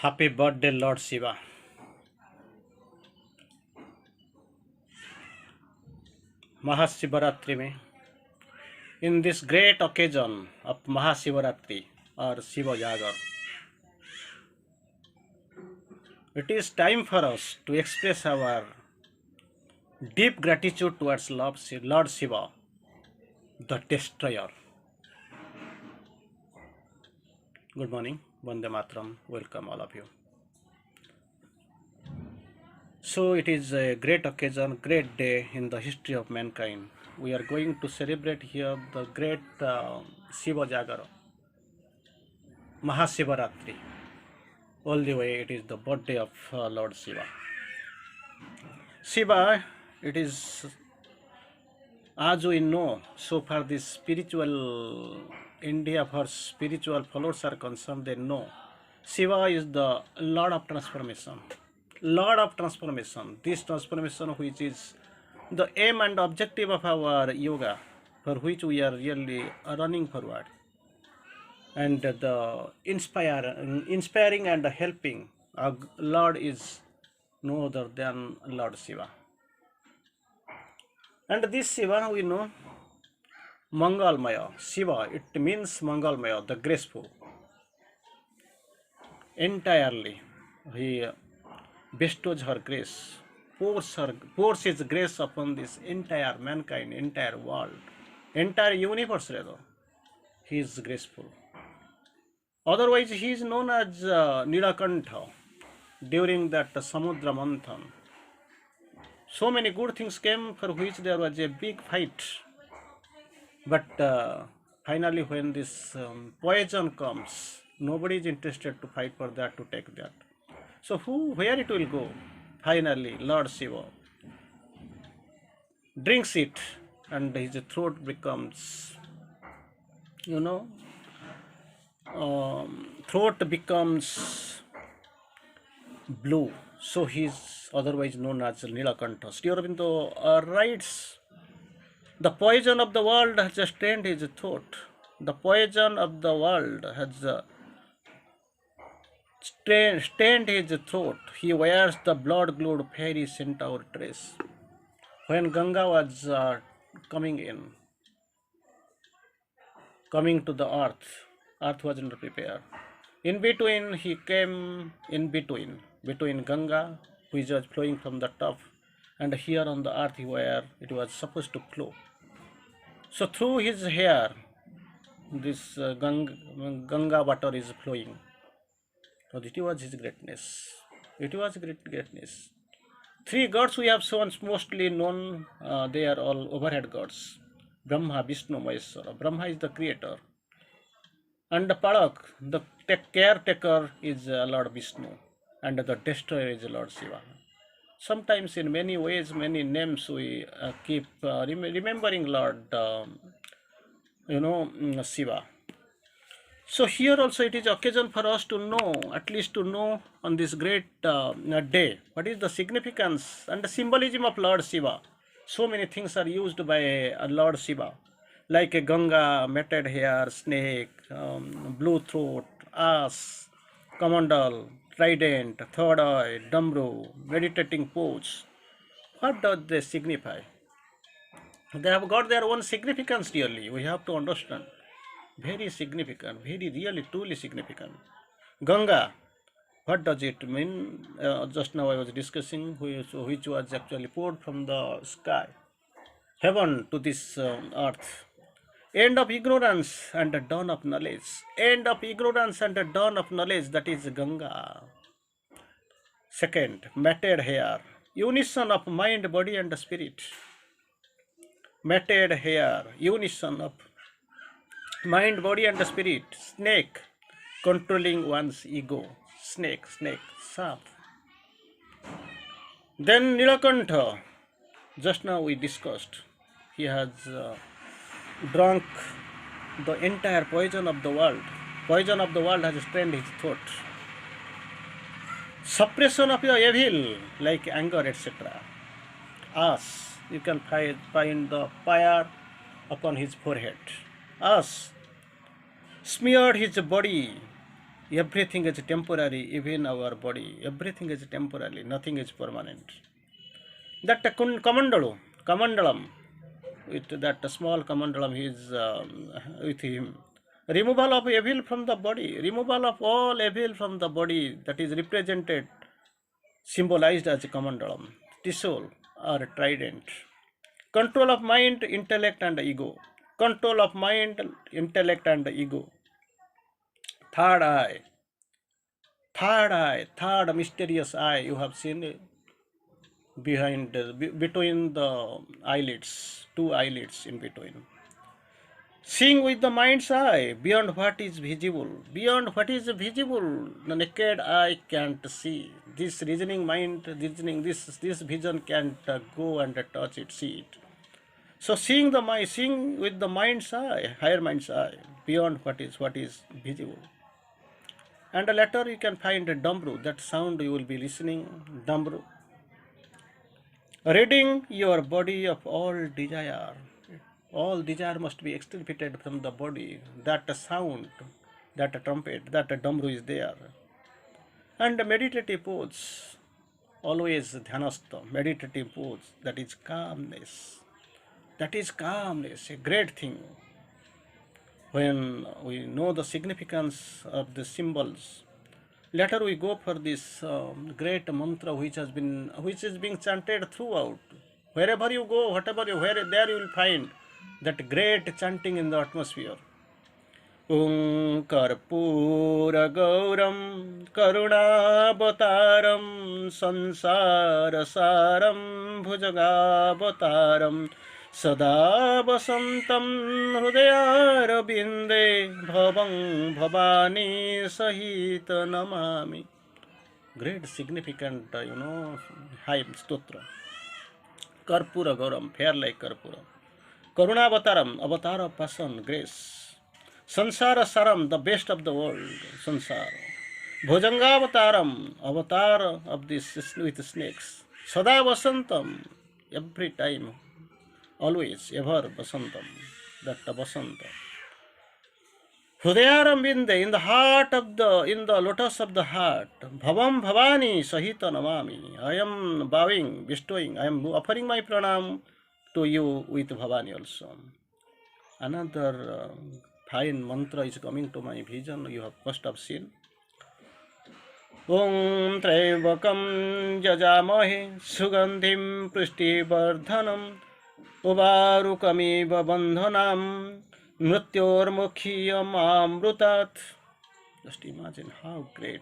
Happy birthday, Lord Shiva. Mahashivaratri में in this great occasion of Mahashivaratri or Shiva Jagar, it is time for us to express our deep gratitude towards Lord Shiva, the destroyer. Good morning, Vande Matram, welcome all of you. So it is a great occasion, great day in the history of mankind. We are going to celebrate here the great Shiva Jagara, Mahashivaratri. All the way it is the birthday of Lord Shiva. Shiva, it is, as we know, so far this spiritual India for spiritual followers are concerned, they know Shiva is the Lord of transformation. Lord of transformation. This transformation which is the aim and objective of our yoga, for which we are really running forward. And the inspiring and helping our Lord is no other than Lord Shiva. And this Shiva we know, Mangalmaya, Shiva, it means Mangalmaya, the graceful. Entirely, he bestows her grace, pours his grace upon this entire mankind, entire world, entire universe rather. He is graceful. Otherwise, he is known as Nilakantha during that Samudra Manthan. So many good things came for which there was a big fight. But finally, when this poison comes, nobody is interested to fight for that, to take that. So where it will go? Finally, Lord Shiva drinks it and his throat becomes, throat becomes blue. So he is otherwise known as Nilakantha. Sri Aurobindo writes, the poison of the world has stained his throat. The poison of the world has stained his throat. He wears the blood-glued fairy centaur dress. When Ganga was coming to the earth was not prepared. In between, he came between Ganga, which was flowing from the top, and here on the earth where it was supposed to flow. So through his hair, this Ganga water is flowing. So it was his greatness. It was greatness. Three gods we have shown mostly known, they are all overhead gods. Brahma, Vishnu, Maheshwara. Brahma is the creator. And the Palak, the caretaker is Lord Vishnu. And the destroyer is Lord Shiva. Sometimes in many ways, many names we keep remembering Lord, Shiva. So here also it is occasion for us to know, at least to know on this great day, what is the significance and the symbolism of Lord Shiva. So many things are used by Lord Shiva, like a Ganga, matted hair, snake, blue throat, ass, kamandal, trident, third eye, damru, meditating pose. What does they signify? They have got their own significance really. We have to understand. Very significant, very really, truly significant. Ganga, what does it mean? Just now I was discussing which was actually poured from the sky, heaven to this earth. End of ignorance and the dawn of knowledge. End of ignorance and the dawn of knowledge, that is Ganga. Second, matted hair, unison of mind, body and spirit. Matted hair, unison of mind, body and spirit. Snake, controlling one's ego. Snake, sap. Then Nilakantha, just now we discussed. He has drunk the entire poison of the world. Poison of the world has strained his throat. Suppression of the evil, like anger, etc. Us, you can find the fire upon his forehead. Us, smeared his body Everything is temporary, even our body. Everything is temporary, nothing is permanent. That kamandalam, with that small kamandalam, is with him. Removal of evil from the body, removal of all evil from the body, that is represented, symbolized as a kamandalam, Trishul or trident. Control of mind, intellect, and ego. Control of mind, intellect, and ego. Third eye, third mysterious eye. You have seen it behind, between the eyelids, two eyelids in between. Seeing with the mind's eye, beyond what is visible. Beyond what is visible, the naked eye can't see. This reasoning mind, this vision can't go and touch it, see it. So seeing with the mind's eye, higher mind's eye, beyond what is visible. And later you can find a Dambru, that sound you will be listening, Dambru. Ridding your body of all desire. All desire must be extirpated from the body. That sound, that trumpet, that Dambru is there. And meditative pose, always dhanasta, meditative pose, that is calmness. That is calmness, a great thing. When we know the significance of the symbols, later we go for this great mantra which is being chanted throughout. Wherever you go, where there you will find that great chanting in the atmosphere. Om Karpura Gauram Karunavataram Sansara Saram Bhujagavataram Sada Vasantam Hrudayarabinde Bhavang Bhavani Sahita Namami. Great significant, hymn, stotra. Karpura Gauram, fair like Karpura. Karunavataram, avatar of passion, grace. Sansara Saram, the best of the world, Sansara. Bhujangavataram, avatar of this with snakes. Sada Vasantam, every time, always, ever Vasantam, that Vasanta. Hrudayaram Binde, in the lotus of the heart. Bhavam Bhavani Sahita Namami. I am bowing, bestowing, I am offering my pranam to you with Bhavani also. Another fine mantra is coming to my vision, you must have seen. Om Traivakam Jajamahe Sugandhim Prishtivardhanam Uvarukamiva Bandhanam Mrityormukhiyam Amrutat. Just imagine how great,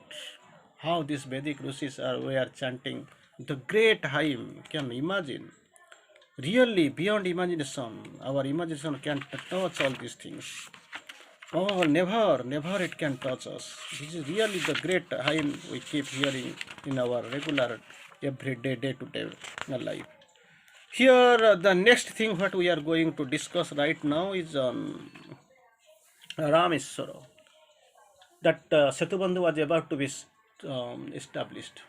how these Vedic rishis were chanting the great hymn. Can imagine? Really, beyond imagination, our imagination can't touch all these things. Oh, never it can touch us. This is really the great hymn we keep hearing in our regular, everyday, day-to-day life. Here, the next thing what we are going to discuss right now is Rameswara. That Setubandhu was about to be established.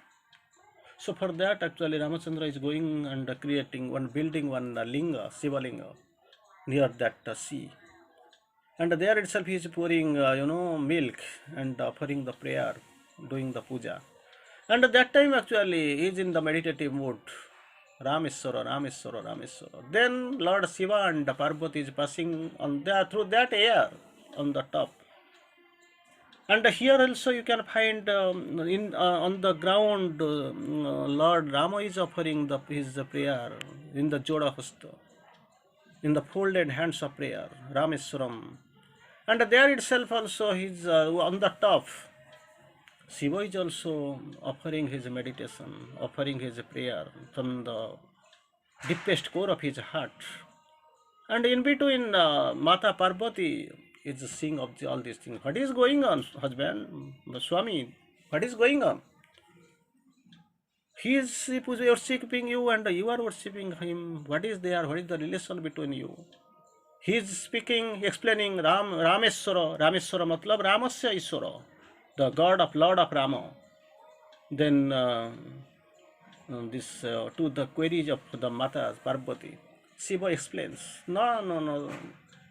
So for that, actually, Ramachandra is going and building one linga, Shiva linga, near that sea. And there itself he is pouring, milk and offering the prayer, doing the puja. And at that time, actually, he is in the meditative mood. Rameswara, Rameswara, Rameswara. Then Lord Shiva and Parvati is passing through that air on the top. And here also you can find on the ground, Lord Rama is offering his prayer in the Joda Hasta, in the folded hands of prayer, Rameswaram. And there itself also he's on the top. Shiva is also offering his meditation, offering his prayer from the deepest core of his heart. And in between, Mata Parvati is seeing of all these things. What is going on, husband, Swami? What is going on? He is worshipping you and you are worshipping him. What is there? What is the relation between you? He is speaking, explaining Rameswara. Rameswara matlab Ramasya Iswara, the God of Lord of Rama. Then to the queries of the Mata Parvati, Shiva explains, no.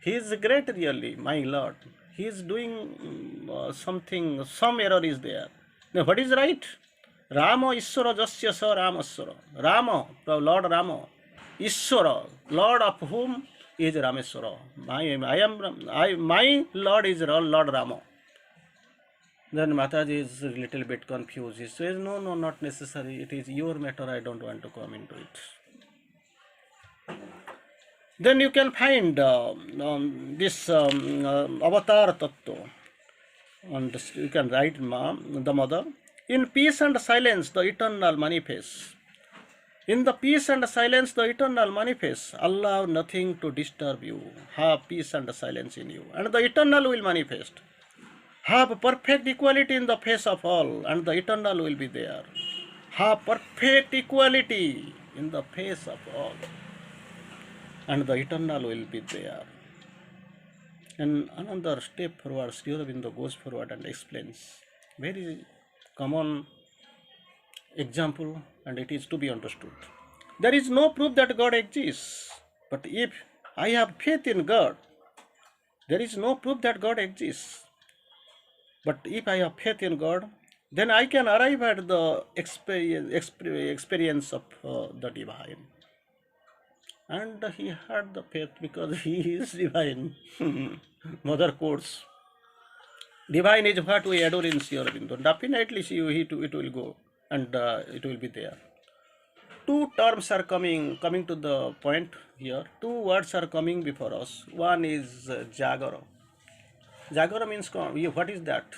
He is great really, my Lord. He is doing something, some error is there. Now, what is right? Rama Ishwara Jasya Sa Ramaswara. Rama, the Lord Rama. Ishwara, Lord of whom is Rameswara. My Lord is Lord Rama. Then Mataji is a little bit confused. He says, no, no, not necessary. It is your matter. I don't want to come into it. Then you can find this avatar tattva. And you can write the mother. In peace and silence, the eternal manifests. In the peace and silence, the eternal manifests. Allow nothing to disturb you. Have peace and silence in you. And the eternal will manifest. Have perfect equality in the face of all, and the eternal will be there. Have perfect equality in the face of all, and the eternal will be there. And another step forward, Sri Aurobindo goes forward and explains very common example, and it is to be understood. There is no proof that God exists, but if I have faith in God, there is no proof that God exists. But if I have faith in God, then I can arrive at the experience of the divine. And he had the faith because he is divine. Mother quotes, divine is what we adore in Sri Aurobindo. Definitely it will go and it will be there. Two terms are coming to the point here. Two words are coming before us. One is Jagara. Jagara means, what is that?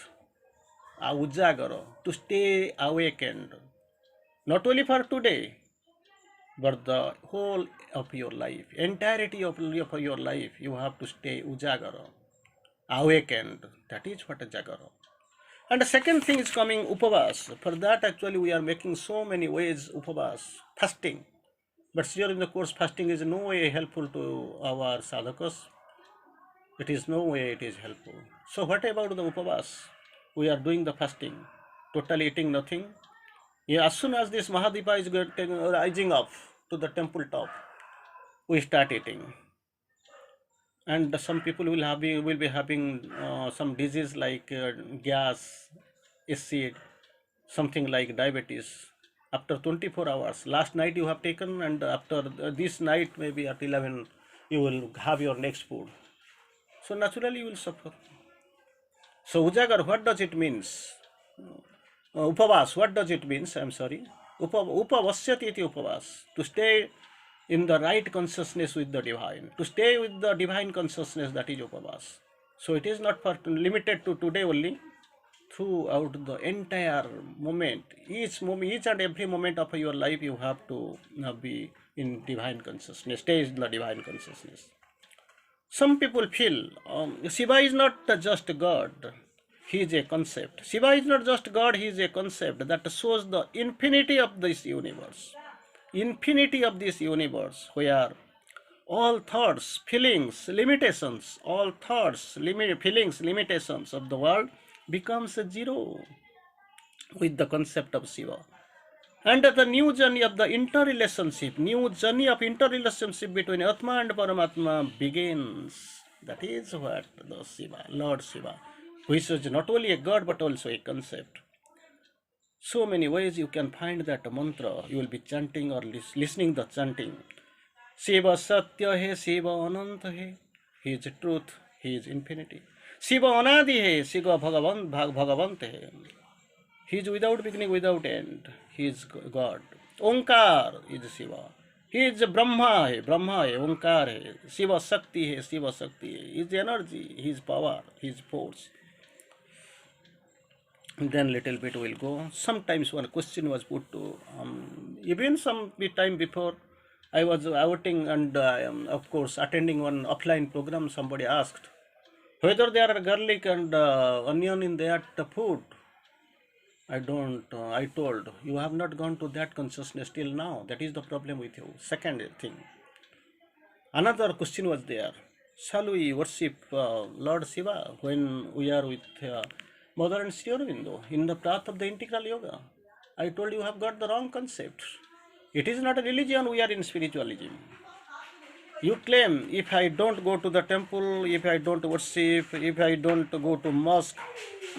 Ujagara, to stay awakened. Not only for today, but the whole of your life, entirety of your life, you have to stay Ujagara, awakened. That is what a Jagara. And the second thing is coming Upavas. For that, actually, we are making so many ways Upavas, fasting. But during the course, fasting is no way helpful to our sadhakas. It is no way it is helpful. So what about the Upavas? We are doing the fasting, totally eating nothing. Yeah, as soon as this Mahadipa is rising up to the temple top, we start eating. And some people will be having some disease like gas, acid, something like diabetes. After 24 hours, last night you have taken, and after this night, maybe at 11, you will have your next food. So naturally you will suffer. So Ujagar, what does it means? Upavas, what does it means? I'm sorry. Upavasyati iti upavas. To stay in the right consciousness with the divine. To stay with the divine consciousness, that is upavas. So it is not limited to today only. Throughout the entire moment, each and every moment of your life, you have to be in divine consciousness, stay in the divine consciousness. Some people feel Shiva is not just God, he is a concept. Shiva is not just God, he is a concept that shows the infinity of this universe. Infinity of this universe, where all thoughts, feelings, limitations, all thoughts, feelings, limitations of the world becomes a zero with the concept of Shiva. And the new journey of the interrelationship, between Atma and Paramatma begins. That is what the Shiva, Lord Shiva, which is not only a God but also a concept. So many ways you can find that mantra. You will be chanting or listening the chanting. Shiva Satya hai, Shiva Ananta hai. He is truth, he is infinity. Shiva Anadi hai, Shiva Bhagavant hai. He is without beginning, without end. He is God. Onkar is Shiva. He is Brahma hai, Onkar hai. Shiva Shakti hai, He is energy, he is power, he is force. Then little bit will go. Sometimes one question was put to, even some time before, I was outing and of course attending one offline program. Somebody asked whether there are garlic and onion in that food. I don't. I told, you have not gone to that consciousness till now. That is the problem with you. Second thing. Another question was there. Shall we worship Lord Shiva when we are with Mother and Sri Aurobindo in the path of the integral yoga? I told you have got the wrong concept. It is not a religion, we are in spiritualism. You claim, if I don't go to the temple, if I don't worship, if I don't go to mosque,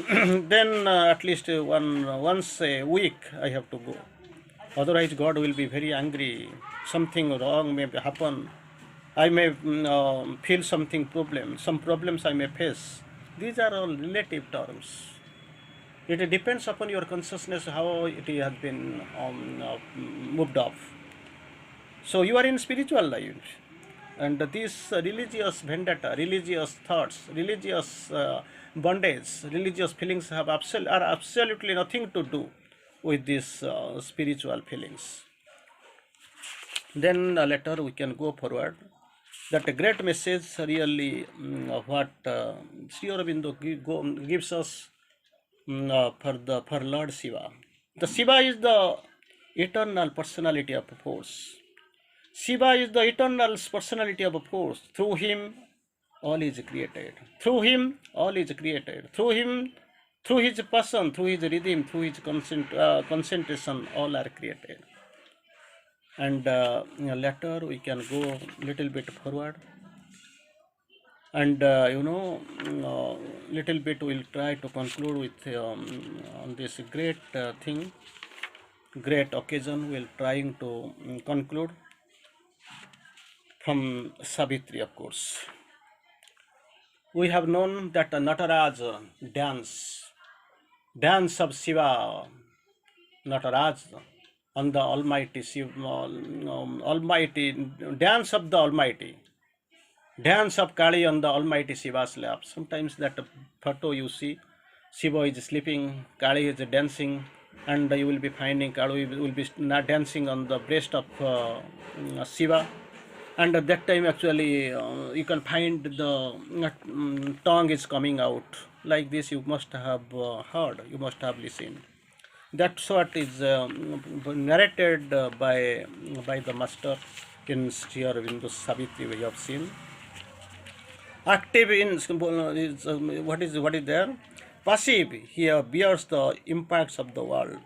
then at least once a week I have to go. Otherwise, God will be very angry. Something wrong may happen. I may feel some problems I may face. These are all relative terms. It depends upon your consciousness how it has been moved off. So you are in spiritual life, and these religious vendetta, religious thoughts, religious bondage, religious feelings are absolutely nothing to do with these spiritual feelings. Then later we can go forward. That a great message really what Sri Aurobindo gives us for Lord Shiva. The Shiva is the eternal personality of force. Shiva is the eternal personality of force. Through him, all is created. Through him, all is created. Through him, through his person, through his rhythm, through his concentration, all are created. And later we can go little bit forward. And little bit we'll try to conclude with on this great thing, great occasion. We'll trying to conclude from Savitri, of course. We have known that Nataraj dance of Shiva, Nataraj on the Almighty Shiva, Almighty dance of the Almighty, dance of Kali on the Almighty Shiva's lap. Sometimes that photo you see, Shiva is sleeping, Kali is dancing, and you will be finding Kali will be not dancing on the breast of Shiva. And at that time actually you can find the tongue is coming out like this. You must have heard, you must have listened. That's what is narrated by the master in Sri Aurobindo Savitri. We have seen active in what is there, passive. Here bears the impacts of the world.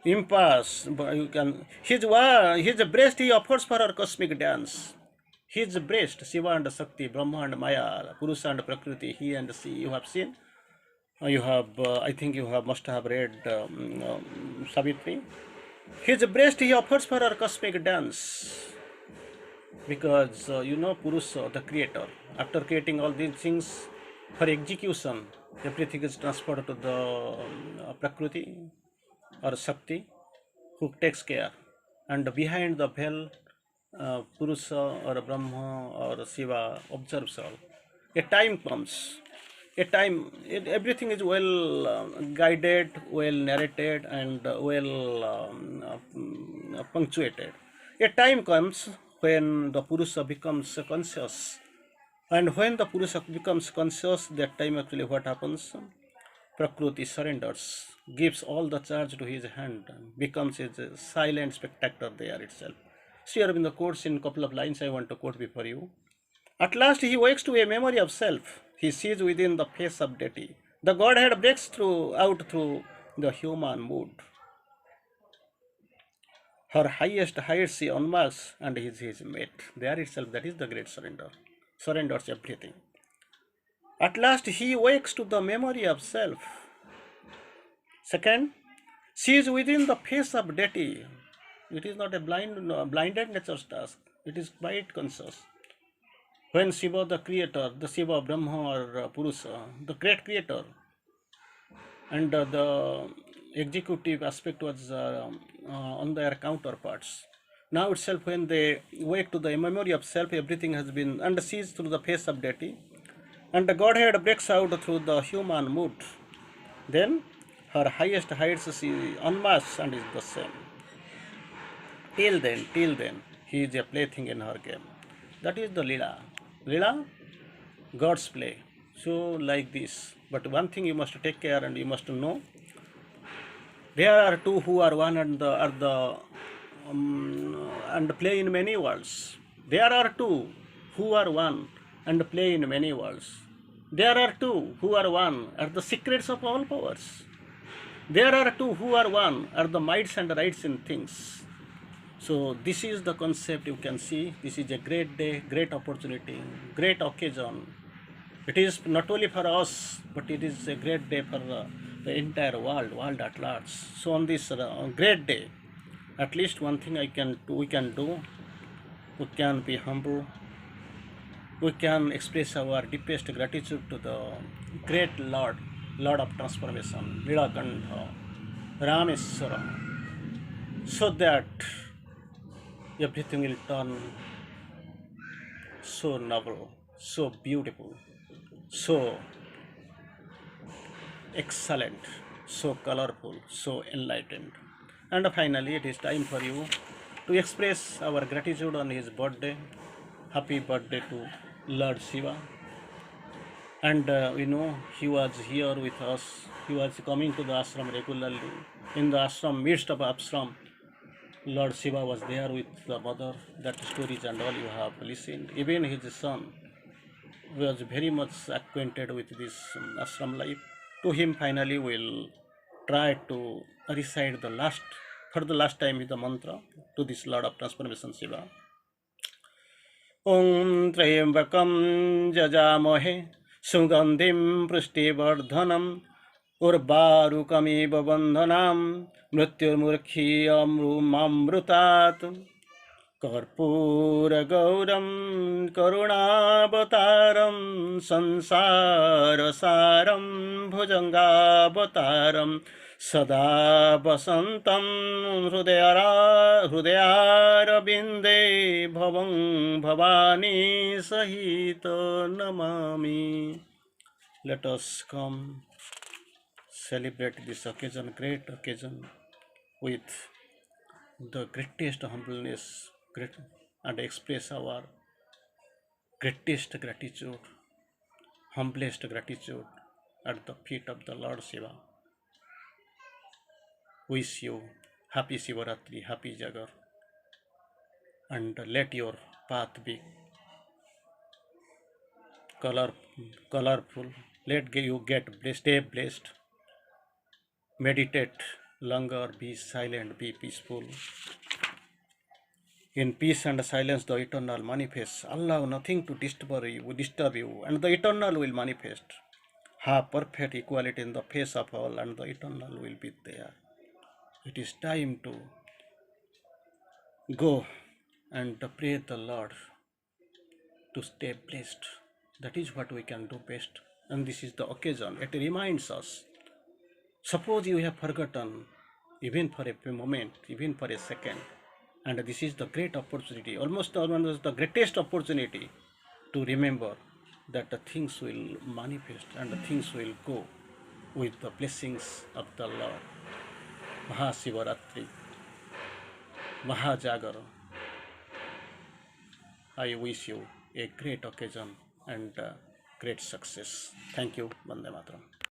Impasse, you can his breast he offers for our cosmic dance. His breast, Shiva and Shakti, Brahma and Maya, Purusha and Prakriti, he and she. You have seen. You have, I think you have must have read Savitri. His breast he offers for our cosmic dance, because Purusha, the creator, after creating all these things for execution, everything is transferred to the Prakriti or Shakti, who takes care. And behind the veil, Purusha or Brahma or Shiva observes all. A time comes, everything is well guided, well narrated, and well punctuated. A time comes when the Purusha becomes conscious. And when the Purusha becomes conscious, that time actually what happens? Prakriti surrenders, gives all the charge to his hand, becomes his silent spectator there itself. Sri Aurobindo quotes in a couple of lines I want to quote before you. At last he wakes to a memory of self. He sees within the face of deity. The Godhead breaks out through the human mood. Her highest heights she unmasks and is his mate. There itself, that is the great surrender. Surrenders everything. At last he wakes to the memory of self. Second, she is within the face of deity. It is not a blinded nature's task. It is quite conscious. When Shiva, the creator, the Shiva, Brahma or Purusha, the great creator, and the executive aspect was on their counterparts. Now itself, when they wake to the memory of self, everything has been and sees through the face of deity, and the Godhead breaks out through the human mood. Then her highest heights she unmasks and is the same. Till then, he is a plaything in her game. That is the Leela. Leela, God's play. So like this. But one thing you must take care and you must know. There are two who are one and and play in many worlds. There are two who are one and play in many worlds. There are two who are one are the secrets of all powers. There are two who are one are the mights and rights in things. So this is the concept. You can see this is a great day, great opportunity, great occasion. It is not only for us, but it is a great day for the entire world at large. So on this great day, at least one thing we can do, we can be humble, we can express our deepest gratitude to the great Lord of transformation, Nilakantha, Rameswaram, so that everything will turn so noble, so beautiful, so excellent, so colorful, so enlightened. And finally, it is time for you to express our gratitude on his birthday. Happy birthday to Lord Shiva. And he was here with us. He was coming to the ashram regularly. In the ashram, midst of ashram, Lord Shiva was there with the mother. That stories and all you have listened. Even his son was very much acquainted with this ashram life. To him, finally, we'll try to recite for the last time, the mantra to this Lord of Transformation Shiva. ॐ त्र्यम्बकं जजामहे सुगन्धिं पुष्टिवर्धनम् उर्वारुकमिव बन्धनां मृत्युर्मुक्षीयमृतात् कर्पूरगौरं करुणावतारं संसारसारं भुजङ्गावतारं सदा वसन्तं हृदयारविन्दे भवं भवानी सहित Namami. Let us come celebrate this occasion, great occasion, with the greatest humbleness, and express our greatest gratitude, humblest gratitude at the feet of the Lord Shiva. Wish you happy Shivaratri, happy Jagar, and let your path be colorful. Let you get blessed, stay blessed, meditate longer, be silent, be peaceful. In peace and silence, the eternal manifests. Allow nothing to disturb you, and the eternal will manifest. Have perfect equality in the face of all, and the eternal will be there. It is time to go and pray the Lord to stay blessed. That is what we can do best. And this is the occasion. It reminds us. Suppose you have forgotten, even for a moment, even for a second, and this is the great opportunity, almost the greatest opportunity to remember that the things will manifest and the things will go with the blessings of the Lord. Mahasivaratri, Mahajagara. I wish you a great occasion and great success. Thank you. Vande Mataram.